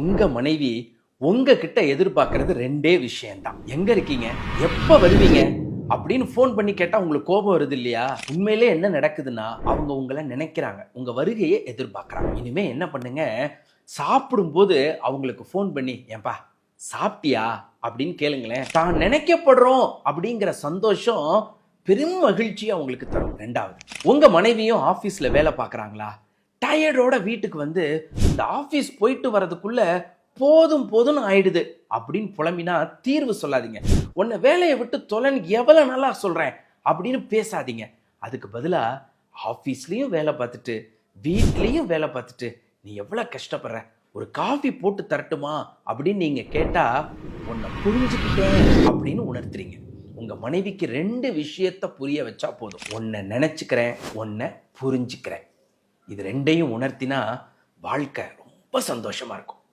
உங்க மனைவி உங்ககிட்ட எதிர்பார்க்கறது ரெண்டே விஷயம்தான். எங்க இருக்கீங்க, எப்ப வருவீங்க அப்படின்னு ஃபோன் பண்ணி கேட்டா உங்களுக்கு கோபம் வருது இல்லையா? உண்மையிலே என்ன நடக்குதுன்னா, அவங்க உங்களை நினைக்கிறாங்க, உங்க வருகையை எதிர்பார்க்கறாங்க. இனிமே என்ன பண்ணுங்க, சாப்பிடும்போது அவங்களுக்கு ஃபோன் பண்ணி, ஏன்பா சாப்பிட்டியா அப்படின்னு கேளுங்களேன். தான் நினைக்கப்படுறோம் அப்படிங்கிற சந்தோஷம் பெரும் மகிழ்ச்சியை அவங்களுக்கு தரும். ரெண்டாவது, உங்க மனைவியும் ஆபீஸ்ல வேலை பார்க்கறாங்களா, டயர்டோட வீட்டுக்கு வந்து இந்த ஆபீஸ் போயிட்டு வரதுக்குள்ள போதும் போதும்னு ஆயிடுது அப்படின்னு புலம்பினா தீர்வு சொல்லாதீங்க. உன்னை வேலையை விட்டு தொலைன்னு எவ்வளவு நல்லா சொல்றேன் அப்படின்னு பேசாதீங்க. அதுக்கு பதிலா ஆபீஸ்லயும் வேலை பார்த்துட்டு வீட்லயும் வேலை பார்த்துட்டு நீ எவ்வளவு கஷ்டப்படுற, ஒரு காஃபி போட்டு தரட்டுமா அப்படின்னு நீங்க கேட்டா உன்னை புரிஞ்சுக்கிட்டேன் அப்படின்னு உணர்த்துறீங்க. உங்க மனைவிக்கு ரெண்டு விஷயத்த புரிய வச்சா போதும். உன்னை நினைச்சுக்கிறேன், உன்னை புரிஞ்சுக்கிறேன். இது ரெண்டையும் உணர்த்தினா வாழ்க்கை ரொம்ப சந்தோஷமா இருக்கும்.